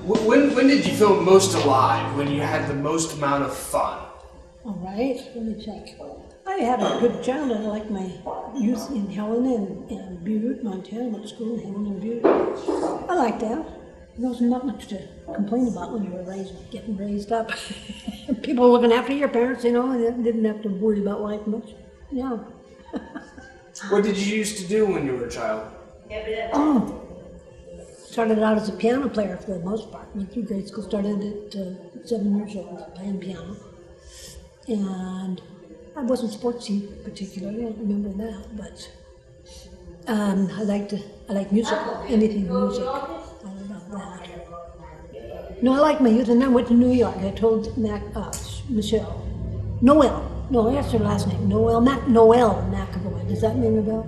When did you feel most alive? When you had the most amount of fun? All right, let me check. I had a good childhood. I liked my youth in Helena and Butte, Montana. Went to school in Helena and Butte. I liked that. There was not much to complain about when you were getting raised up. People looking after your parents, and didn't have to worry about life much. Yeah. What did you used to do when you were a child? Started out as a piano player for the most part. Went through grade school, started at 7 years old, playing piano. And I wasn't sportsy particularly, I don't remember that, but I like music, anything music. I love that. No, I like my youth, and then I went to New Noel. I told Michelle. No, that's her last name. Noel McAvoy. Does that ring a bell?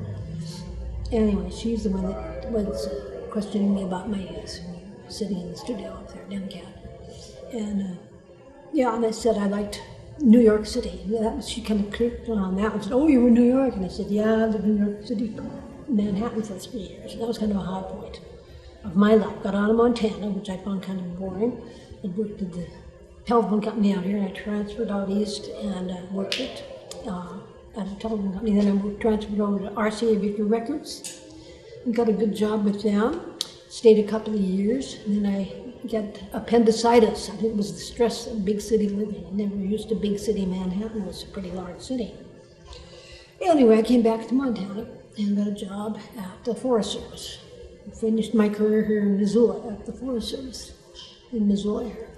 Anyway, she's the one that was questioning me about my youth, sitting in the studio up there, DemCat. And and I said I liked New York City. She kind of clicked on that and said, "Oh, you were in New York?" And I said, "Yeah, I lived in New York City, Manhattan for 3 years." And that was kind of a high point of my life. Got out of Montana, which I found kind of boring. I worked at the telephone company out here, and I transferred out east and worked at a telephone company. Then I transferred over to RCA Victor Records and got a good job with them. Stayed a couple of years, and then I got appendicitis. I think it was the stress of big city living. I never used to big city. Manhattan was a pretty large city. Anyway, I came back to Montana and got a job at the Forest Service. I finished my career here in Missoula at the Forest Service in Missoula here.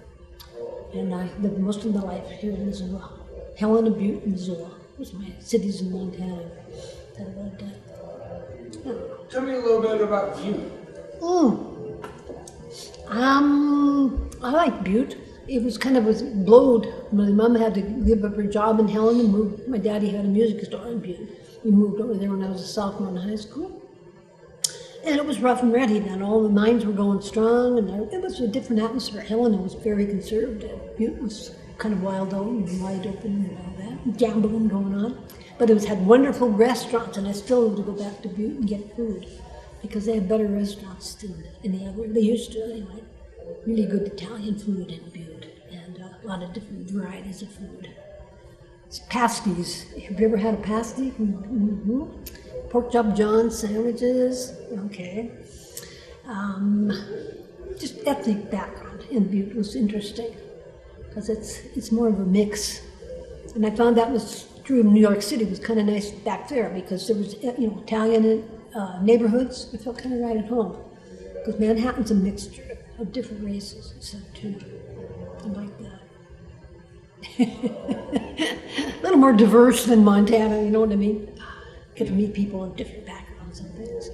And I lived most of my life here in Missoula. Helena, Butte, Missoula was my cities in Montana that I lived at. Yeah. Tell me a little bit about Butte. I like Butte. It was kind of blowed. My mom had to give up her job in Helena and moved. My daddy had a music store in Butte. We moved over there when I was a sophomore in high school. And it was rough and ready then. All the mines were going strong, and it was a different atmosphere. Helena was very conservative. Butte was kind of wild out and wide open and all that, gambling going on. But it had wonderful restaurants, and I still want to go back to Butte and get food because they have better restaurants than any other. They used to anyway. Really good Italian food in Butte, and a lot of different varieties of food. It's pasties. Have you ever had a pasty? Mm-hmm. Pork chop John sandwiches. Okay. Just ethnic background in Butte was interesting because it's more of a mix, and I found that was true in New York City. It was kind of nice back there because there was Italian neighborhoods. I felt kind of right at home because Manhattan's a mixture of different races and stuff too. I like that. A little more diverse than Montana, you know what I mean? Get to meet people of different backgrounds and things.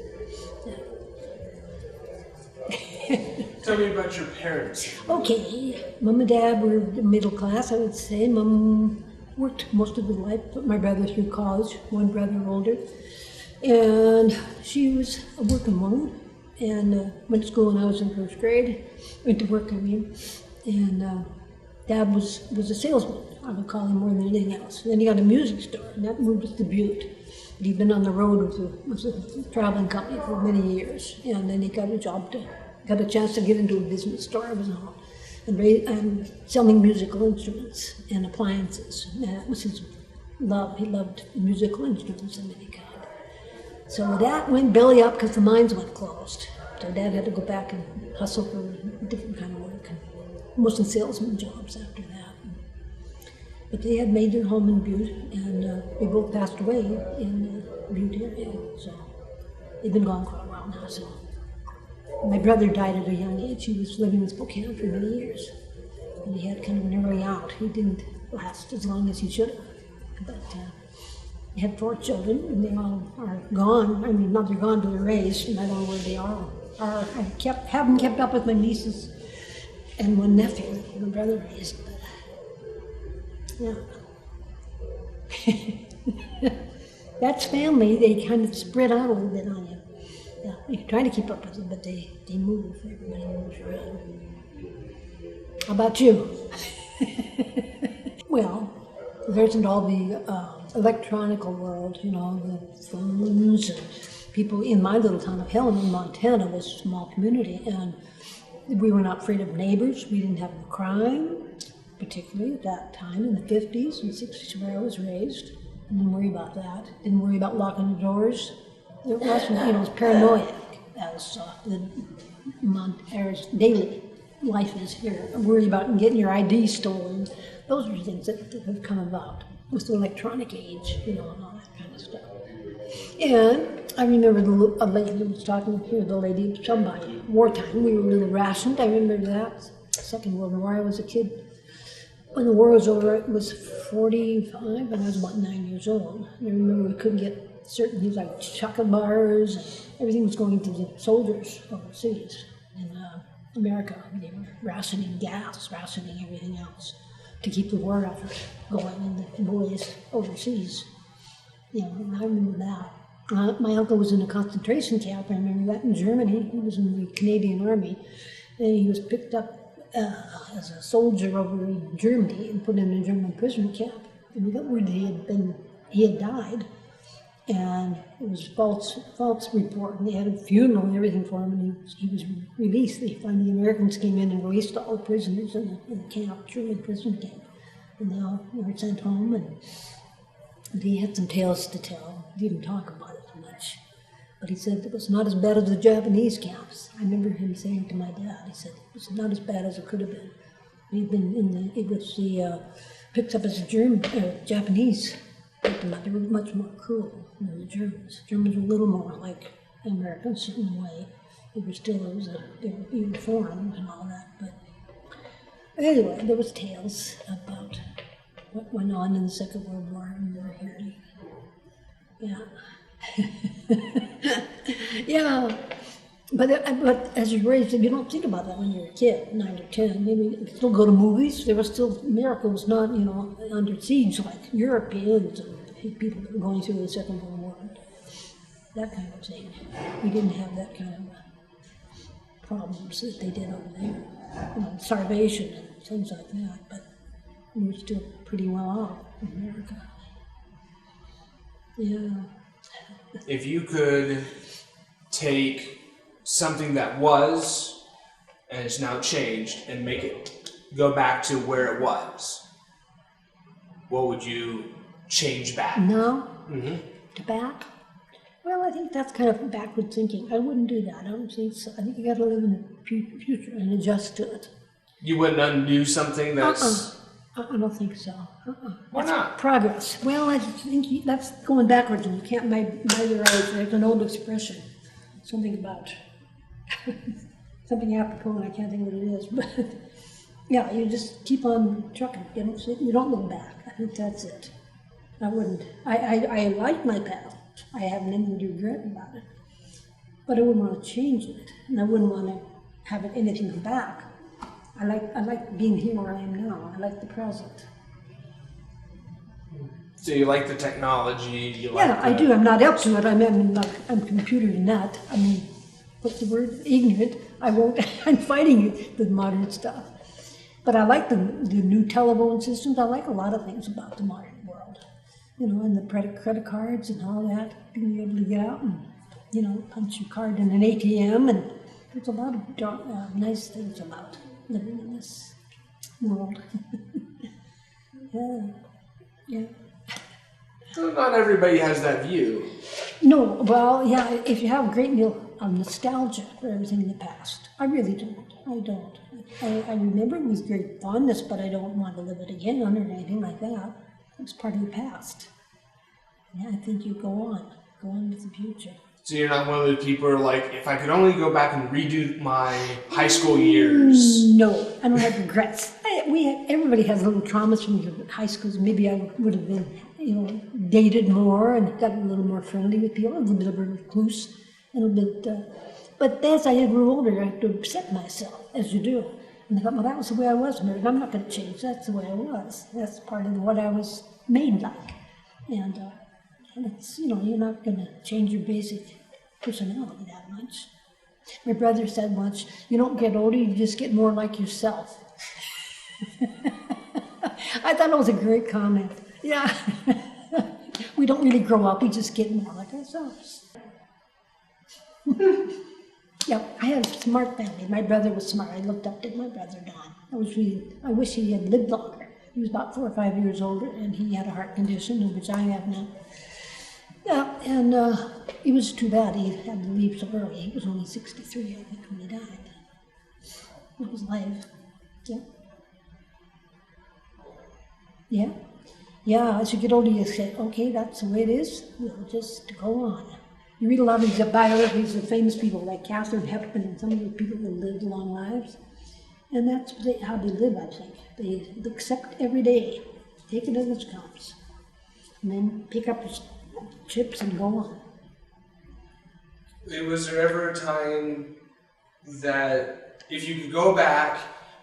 Yeah. Tell me about your parents. Okay, Mom and Dad were middle class, I would say. Mom worked most of her life, put my brother through college, one brother older. And she was a working woman. And went to school when I was in first grade, went to work, and Dad was a salesman. I would call him more than anything else. And then he got a music store, and that moved us to Butte. But he'd been on the road with a traveling company for many years, and then he got a chance to get into a business store and selling musical instruments and appliances. And that was his love. He loved musical instruments of any kind. So that went belly up because the mines went closed. So Dad had to go back and hustle for a different kind of work, and mostly salesman jobs after that. But they had made their home in Butte, and they both passed away in Butte area. So they've been gone for a while now. So my brother died at a young age. He was living in Spokane for many years, and he had kind of an early out. He didn't last as long as he should have. But I had 4 children, and they all are gone. I mean, not they're gone, but they're raised, and I don't know where they are. I haven't kept up with my nieces and one nephew that my brother raised, but yeah. That's family. They kind of spread out a little bit on you. Yeah, you try to keep up with them, but they move. Everybody moves around. How about you? Well, there isn't all the electronical world, the phones and people. In my little town of Helena, Montana, was a small community, and We were not afraid of neighbors. We didn't have crime, particularly at that time in the 50s and 60s where I was raised. I didn't worry about that. Didn't worry about locking the doors. It wasn't, it was paranoid as as daily life is here. Worry about getting your ID stolen. Those are things that have come about with the electronic age, and all that kind of stuff. And I remember a lady was talking here, the lady, somebody, wartime, we were really rationed. I remember that. Second World War, I was a kid. When the war was over, it was 45, and I was about 9 years old. I remember we couldn't get certain things like chocolate bars, and everything was going to the soldiers overseas. In America, they were rationing gas, rationing everything else to keep the war effort going and the boys overseas. And I remember that. My uncle was in a concentration camp. I remember that in Germany. He was in the Canadian Army, and he was picked up as a soldier over in Germany and put in a German prison camp. And we got word that he had died, and it was false report. And they had a funeral and everything for him, and he was released. The Americans came in and released all the prisoners in the camp, German prison camp, and they all were sent home. And he had some tales to tell. He didn't talk about it much. But he said it was not as bad as the Japanese camps. I remember him saying to my dad, he said, it was not as bad as it could have been. He'd been picked up as a Japanese people. They were much more cruel than the Germans. Germans were a little more like Americans in a way. They were uniform and all that. But anyway, there was tales about what went on in the Second World War, and we were hearing. Yeah. Yeah. But as you're raised, you don't think about that when you're a kid, 9 or 10. Maybe you could still go to movies. There was still, America was not, under siege like Europeans and people that were going through the Second World War. That kind of thing. We didn't have that kind of problems that they did over there. Starvation and things like that. But we were still pretty well off in America. Yeah. If you could take something that was and it's now changed and make it go back to where it was, what would you change back? No? Mm-hmm. To back? Well, I think that's kind of backward thinking. I wouldn't do that. I don't think so. I think you got to live in the future and adjust to it. You wouldn't undo something that's... I don't think so. Why not? Progress. Well, I think that's going backwards, and you can't buy your eyes. There's an old expression, something about something apropos, and I can't think what it is. But yeah, you just keep on trucking. You don't look back. I think that's it. I wouldn't. I like my path. I have nothing to regret about it. But I wouldn't want to change it, and I wouldn't want to have anything come back. I like being here where I am now. I like the present. So you like the technology? I do. I'm not up to it. I'm computer nut. I mean, what's the word? Ignorant. I won't. I'm fighting the modern stuff. But I like the new telephone systems. I like a lot of things about the modern world. And the credit cards and all that. Being able to get out and punch your card in an ATM, and there's a lot of nice things about living in this world. Yeah. Well, not everybody has that view. No, well, yeah, if you have a great deal of nostalgia for everything in the past. I really don't. I don't. I remember it with great fondness, but I don't want to live it again or anything like that. It's part of the past. Yeah, I think you go on with the future. So you're not one of those people who are like, if I could only go back and redo my high school years. No, I don't have regrets. Everybody has little traumas from your high schools. Maybe I would have been, dated more and got a little more friendly with people, a little bit of a recluse, a little bit. But as I grew older, I had to accept myself, as you do. And I thought, well, that was the way I was married. I'm not going to change. That's the way I was. That's part of what I was made like. And it's, you're not going to change your basic personality that much. My brother said once, you don't get older, you just get more like yourself. I thought it was a great comment. Yeah. We don't really grow up, we just get more like ourselves. Yeah, I had a smart family. My brother was smart. I looked up to my brother Don. I wish he had lived longer. He was about 4 or 5 years older, and he had a heart condition, which I have now. Yeah, and it was too bad he had to leave so early. He was only 63, I think, when he died. It was life. Yeah. Yeah. Yeah, as you get older, you say, okay, that's the way it is. We'll just go on. You read a lot of these biographies of famous people like Katharine Hepburn and some of the people who lived long lives. And that's how they live, I think. They accept every day, take it as it comes, and then pick up the chips and go on. Was there ever a time that if you could go back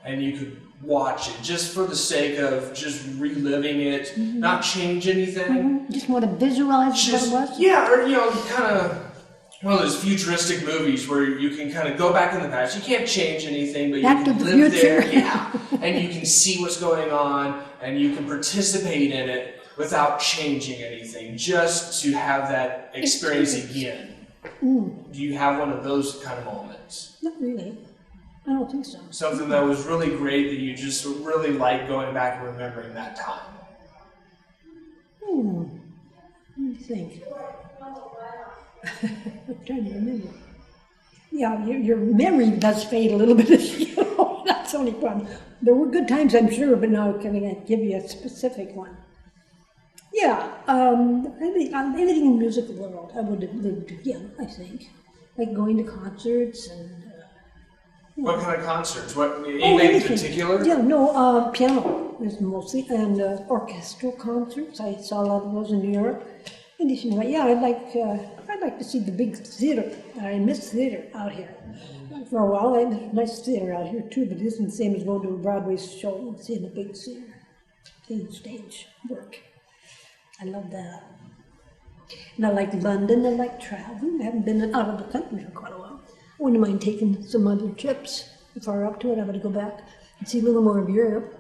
and you could watch it just for the sake of just reliving it, not change anything? Just want to visualize what it was? Yeah, or kind of one of those futuristic movies where you can kind of go back in the past. You can't change anything, but Back you to can the live future. there, yeah, and you can see what's going on, and you can participate in it without changing anything, just to have that experience again. Do you have one of those kind of moments? Not really. I don't think so. Something that was really great that you just really like going back and remembering that time? Let me think. I'm trying to remember. Yeah, your memory does fade a little bit as you know. That's the only problem. There were good times, I'm sure, but now I can't give you a specific one. Yeah, anything in the music world, I would have lived again, I think. Like going to concerts and... What kind of concerts? Anything in particular? Yeah, no, piano is mostly, and orchestral concerts. I saw a lot of those in New York. Anything like, yeah, I'd like to see the big theater. I miss theater out here. For a while, there's a nice theater out here too, but it isn't the same as going to a Broadway show and seeing a big theater, seeing stage work. I love that. And I like London. I like traveling. I haven't been out of the country for quite a while. I wouldn't mind taking some other trips far up to it. I would go back and see a little more of Europe,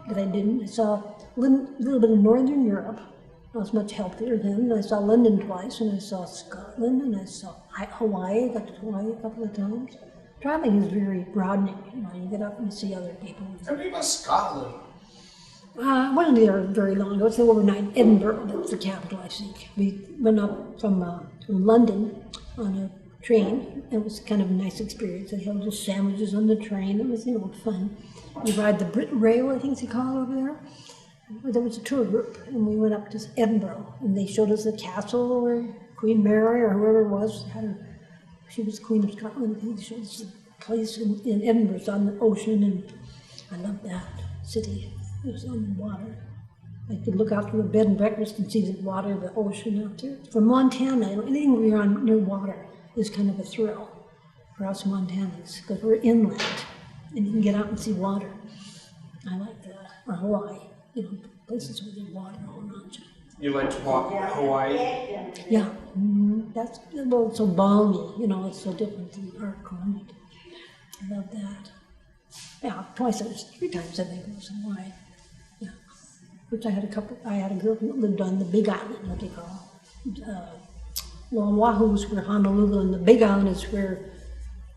but I didn't. I saw a little bit of Northern Europe. I was much healthier then. I saw London twice, and I saw Scotland, and I saw Hawaii. I got to Hawaii a couple of times. Traveling is very broadening. You get up and see other people. Tell me about Scotland. I wasn't there very long ago. It's overnight Edinburgh. That's the capital, I think. We went up from London on a train. It was kind of a nice experience. They had little sandwiches on the train. It was, fun. We ride the Brit Rail, I think they call it over there. There was a tour group, and we went up to Edinburgh, and they showed us the castle where Queen Mary or whoever it was she was Queen of Scotland. They showed us the place in Edinburgh. It's on the ocean, and I loved that city. It was on the water. I could look out through a bed and breakfast and see the water, the ocean out there. From Montana, anything where you're on near water is kind of a thrill for us Montanans, because we're inland, and you can get out and see water. I like that. Or Hawaii, places where there's water all around you. You like to walk in Hawaii? Yeah, it's so balmy, it's so different than our climate. I love that. Yeah, 3 times I think it was in Hawaii. Yeah, which I had a girl who lived on the Big Island, what they call Oahu is where Honolulu, and the Big Island is where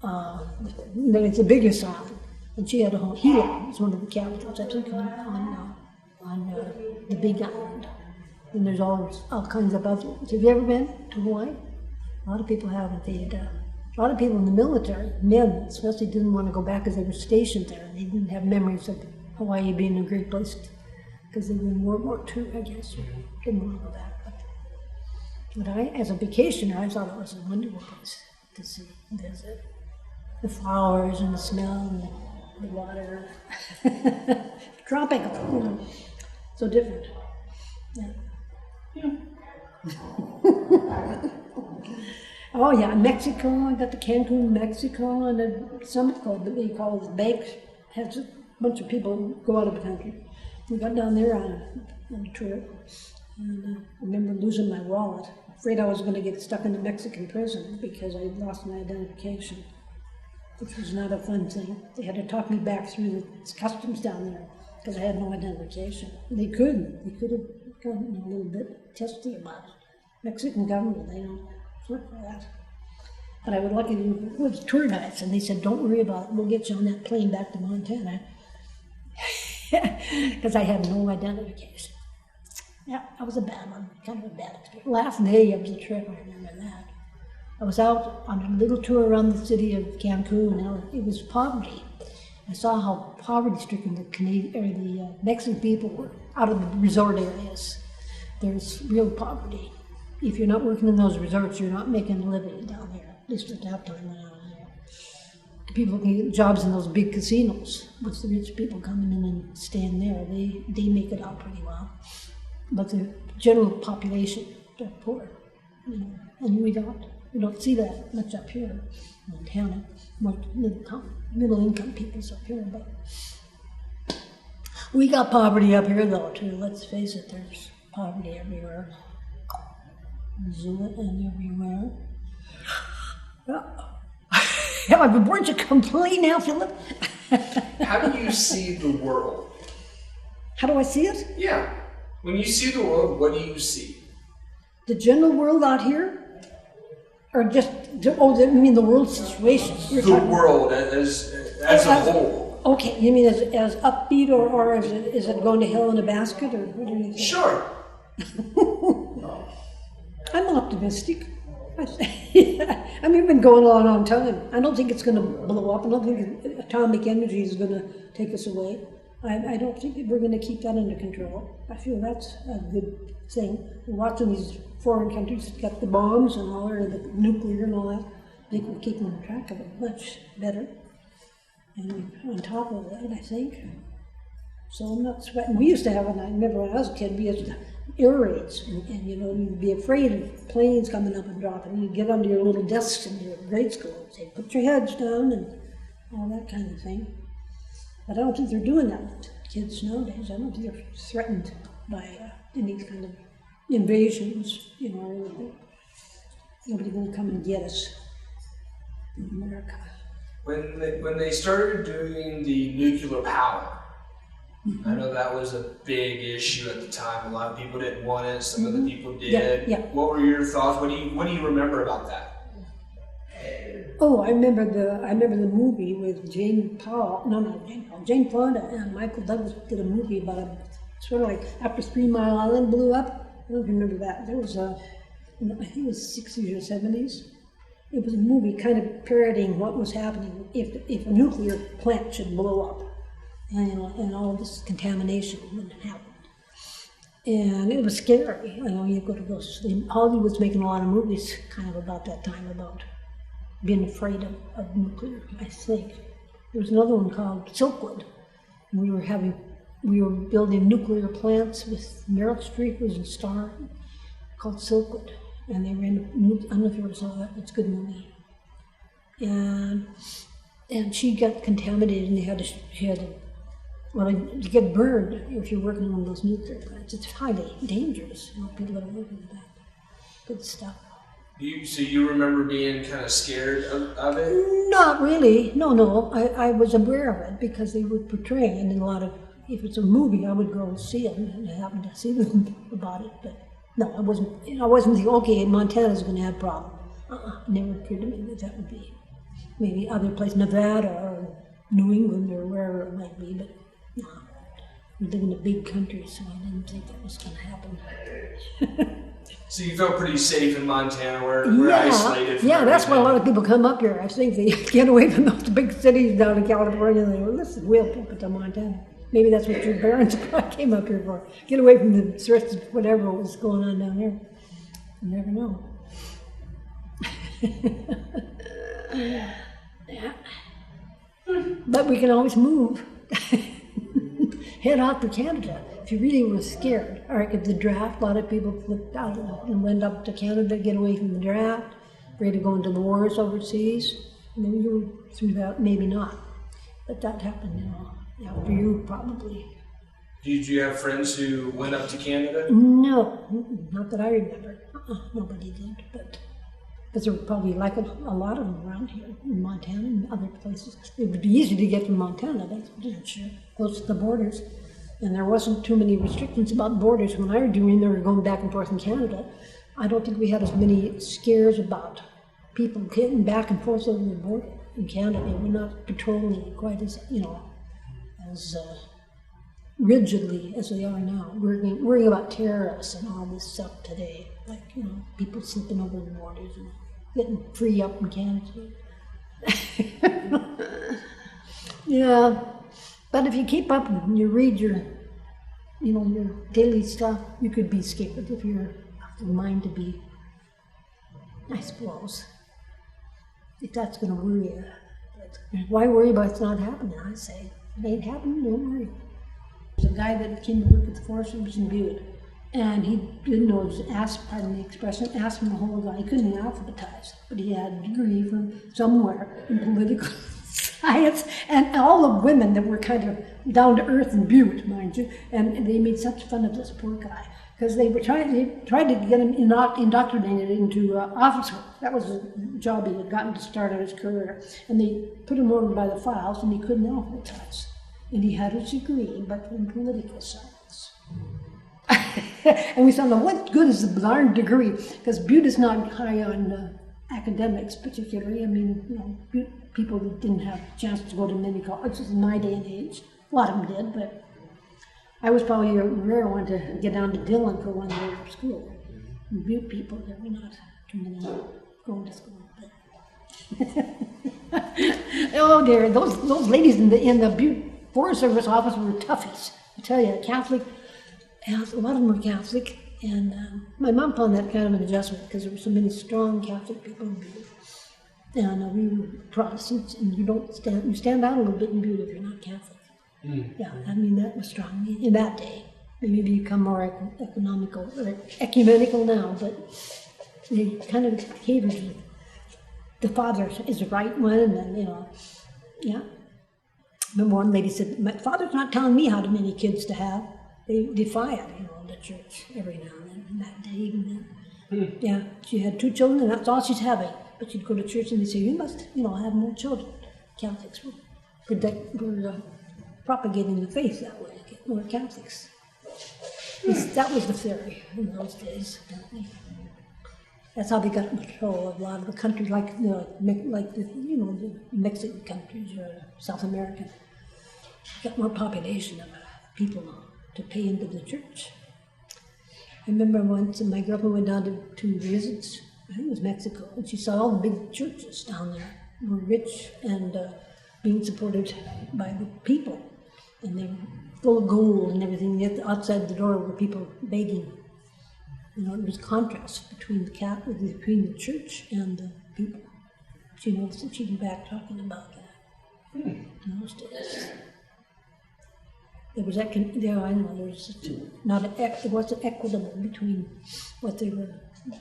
it's the biggest island. And she had a home. Hilo is one of the capitals, I think, on the Big Island. And there's all kinds of other ones. Have you ever been to Hawaii? A lot of people haven't. A lot of people in the military, men especially, didn't want to go back because they were stationed there. And they didn't have memories of Hawaii being a great place because they were in World War II, I guess. Didn't want to go back. But as a vacationer, I thought it was a wonderful place to see and visit. The flowers and the smell and the water. Tropical, so different. Yeah. Oh yeah, Mexico. I got to Cancun, Mexico, and a summit called they call it Banks. Has a bunch of people who go out of the country. We got down there on a trip, and I remember losing my wallet. Afraid I was going to get stuck in a Mexican prison because I lost my identification, which was not a fun thing. They had to talk me back through the customs down there because I had no identification. They could have gotten a little bit testy about it. Mexican government, they don't work for that. But I was lucky with tour guides, and they said, "Don't worry about it. We'll get you on that plane back to Montana," because I had no identification. Yeah, that was a bad one, kind of a bad experience. Last day of the trip, I remember that. I was out on a little tour around the city of Cancun, and it was poverty. I saw how poverty-stricken the Mexican people were out of the resort areas. There's real poverty. If you're not working in those resorts, you're not making a living down there. At least at that time when I was there. People can get jobs in those big casinos. With the rich people coming in and staying there, they make it out pretty well. But the general population, they're poor, and we don't see that much up here in Montana. More middle income people's up here, but we got poverty up here though too. Let's face it, there's poverty everywhere. Missoula and everywhere. Have I been bored you complete now, Philip? How do you see the world? How do I see it? Yeah. When you see the world, what do you see? The general world out here? Or just, you mean the world situation? The world as a whole. Okay, you mean as upbeat or is it going to hell in a basket, or what do you think? Sure. I'm optimistic. I mean, we've been going a long time. I don't think it's going to blow up. I don't think atomic energy is going to take us away. I don't think that we're going to keep that under control. I feel that's a good thing. We're watching these foreign countries get the bombs and all, or the nuclear and all that. I think we're keeping track of it much better. And we're on top of that, I think. So I'm not sweating. We used to have, and I remember when I was a kid, we used to air raids, and you'd be afraid of planes coming up and dropping. You'd get under your little desks in your grade school and say, "Put your heads down," and all that kind of thing. But I don't think they're doing that with kids nowadays. I don't think they're threatened by any kind of invasions, or anything. Nobody's going to come and get us in America. When they started doing the nuclear power, I know that was a big issue at the time. A lot of people didn't want it. Some of the people did. Yeah. What were your thoughts? What do you remember about that? Oh, I remember the movie with Jane Fonda and Michael Douglas did a movie about sort of like after 3 Mile Island blew up. I don't remember that. There was I think it was 60s or 70s. It was a movie kind of parodying what was happening if a nuclear plant should blow up, and all this contamination would happen. And it was scary. You go to those. Hollywood's making a lot of movies kind of about that time, about being afraid of nuclear, I think. There was another one called Silkwood. And we were building nuclear plants with Meryl Streep was a star, called Silkwood. And they were in, I don't know if you ever saw that, it's a good movie. And she got contaminated, and she had to get burned if you're working on those nuclear plants. It's highly dangerous, people that are working with that good stuff. So you remember being kind of scared of it? Not really. No. I was aware of it because they were portraying it in a lot of. If it's a movie, I would go and see it, and I happened to see them about it. But no, I wasn't thinking, okay, Montana's going to have a problem. Never occurred to me that would be. Maybe other place, Nevada or New England or wherever it might be, but no. We live in a big country, so I didn't think that was going to happen. So you felt pretty safe in Montana, we're isolated from Yeah, that's why a everything. lot of people come up here. I think they get away from those big cities down in California, and they go, listen, we'll keep it to Montana. Maybe that's what your parents came up here for. Get away from the stress of whatever was going on down there. You never know. Yeah. But we can always move. Head out to Canada if you really were scared. Or if the draft, a lot of people flipped out and went up to Canada, get away from the draft, ready to go into the wars overseas. Maybe you were through that, maybe not. But that happened, after you probably. Did you have friends who went up to Canada? No, not that I remember. Nobody did, but because there were probably like a lot of them around here in Montana and other places. It would be easy to get from Montana, that's for sure, close to the borders. And there wasn't too many restrictions about borders. When I was doing, they were going back and forth in Canada. I don't think we had as many scares about people getting back and forth over the border in Canada. We're not patrolling it quite as, as rigidly as they are now. Worrying about terrorists and all this stuff today. Like, people slipping over the borders and getting free up in Canada. Yeah, but if you keep up and you read your daily stuff, you could be scared if you're of the mind to be, I suppose. If that's going to worry you. But why worry about it's not happening, I say. If it ain't happening, don't worry. There's a guy that came to work at the Forest Service in Butte, and he didn't know, pardon the expression, asked him the whole guy. He couldn't alphabetize, but he had a degree from somewhere in political science, and all the women that were kind of down to earth in Butte, mind you, and they made such fun of this poor guy because they tried to get him indoctrinated into office work. That was the job he had gotten to start out his career, and they put him over by the files, and he couldn't alphabetize, and he had his degree, but in political science. And we thought, now what good is the darn degree? Because Butte is not high on academics, particularly. I mean, Butte people didn't have a chance to go to many colleges in my day and age. A lot of them did, but I was probably a rare one to get down to Dillon for 1 year of school. And Butte people, they were not too many going to school. But oh dear, those ladies in the Butte Forest Service office were toughies. I tell you, Catholic. And a lot of them were Catholic, and my mom found that kind of an adjustment because there were so many strong Catholic people in Butte. And we were Protestants, and you stand out a little bit in Butte if you're not Catholic. Yeah, I mean, that was strong in that day. They maybe become more economical or ecumenical now, but they kind of catered to the father is the right one, and then, yeah. Remember one lady said, my father's not telling me how many kids to have. They defy it, the church every now and then, in that day, even then. Yeah, she had 2 children, and that's all she's having. But she'd go to church and they'd say, you must, have more children. Catholics were propagating the faith that way, get more Catholics. That was the theory in those days, apparently. That's how they got control of a lot of the countries, like the Mexican countries or South American. Got more population of people to pay into the church. I remember once my girlfriend went down to visit, I think it was Mexico, and she saw all the big churches down there were rich and being supported by the people. And they were full of gold and everything. Yet outside the door were people begging. It was contrast between the church and the people. She noticed that she'd be back talking about that in those days. There was it wasn't equitable between what they were,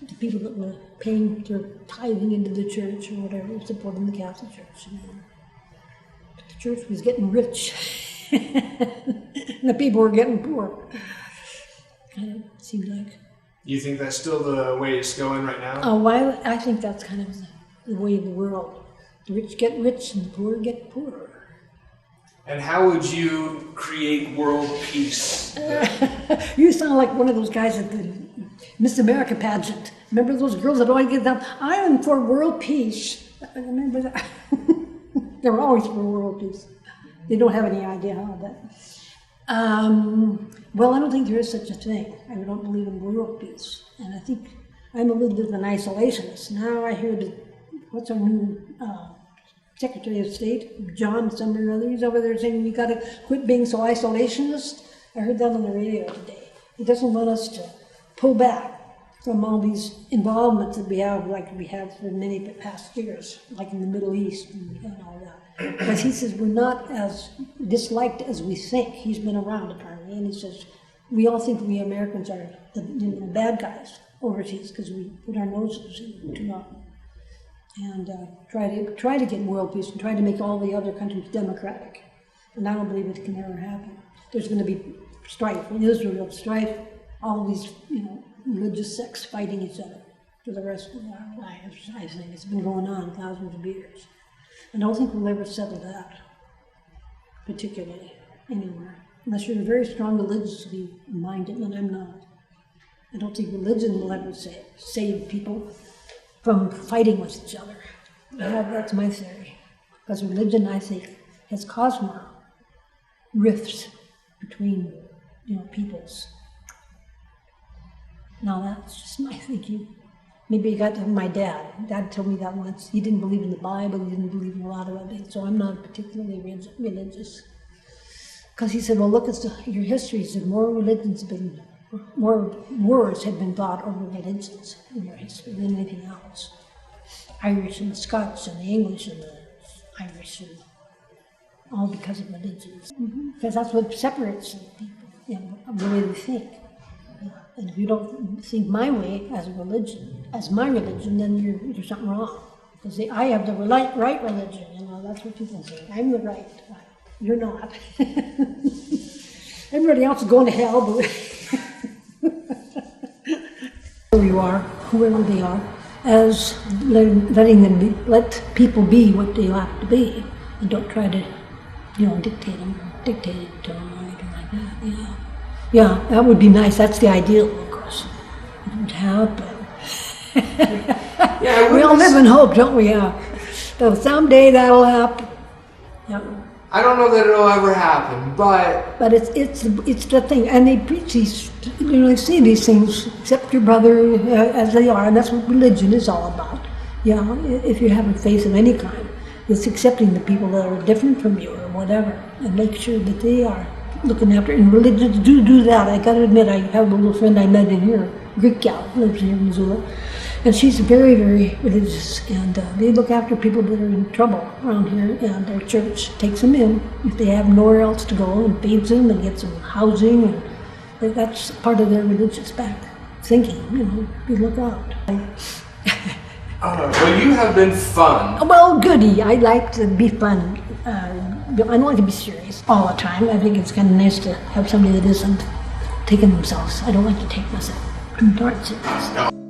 the people that were paying their tithing into the church or whatever, supporting the Catholic Church. But the church was getting rich, and the people were getting poor. Kind of seemed like. You think that's still the way it's going right now? Oh, well, I think that's kind of the way of the world. The rich get rich and the poor get poorer. And how would you create world peace? You sound like one of those guys at the Miss America pageant. Remember those girls that always get down, I am for world peace. I remember that. They were always for world peace. They don't have any idea how that. Well, I don't think there is such a thing. I don't believe in world peace. And I think I'm a little bit of an isolationist. Now I hear what's our new Secretary of State, John somewhere or other, he's over there saying we got to quit being so isolationist. I heard that on the radio today. He doesn't want us to pull back from all these involvements that we have, like we have for many past years, like in the Middle East and all that. But he says we're not as disliked as we think. He's been around apparently, and he says we all think we Americans are the bad guys overseas because we put our noses in too often. And try to get world peace and try to make all the other countries democratic. And I don't believe it can ever happen. There's going to be strife in Israel, strife, all these religious sects fighting each other for the rest of our lives. I think it's been going on thousands of years. I don't think we'll ever settle that, particularly anywhere, unless you're very strong religiously minded, and I'm not. I don't think religion will ever save people. from fighting with each other. That's my theory. Because religion, I think, has caused more rifts between, peoples. Now that's just my thinking. Maybe I got that from my dad. Dad told me that once. He didn't believe in the Bible. He didn't believe in a lot of other things. So I'm not particularly religious. Because he said, well, look at your history. He said, more wars have been fought over religions in your history than anything else. Irish and the Scots and the English and the Irish, and all because of religions. Because that's what separates people, the way they think. And if you don't think my way as my religion, then you're something wrong. Because I have the right religion, that's what people say. I'm the right. You're not. Everybody else is going to hell, but who you are, whoever they are, as letting them let people be what they have to be, and don't try to, dictate it to them or anything like that. Yeah, that would be nice. That's the ideal, of course. It would happen. We all live in hope, don't we? Yeah. So someday that'll happen. Yeah. I don't know that it'll ever happen, but it's the thing, and they preach these, they say these things, accept your brother as they are, and that's what religion is all about. If you have a faith of any kind, it's accepting the people that are different from you or whatever, and make sure that they are looking after. And religions do that. I got to admit, I have a little friend I met in here, Greek gal, lives here in Missoula. And she's very, very religious, and they look after people that are in trouble around here, and their church takes them in if they have nowhere else to go, and feeds them and gets them housing, and that's part of their religious thinking, you look out. Well, you have been fun. Well, goody, I like to be fun. I don't like to be serious all the time. I think it's kind of nice to have somebody that isn't taking themselves. I don't like to take myself too serious.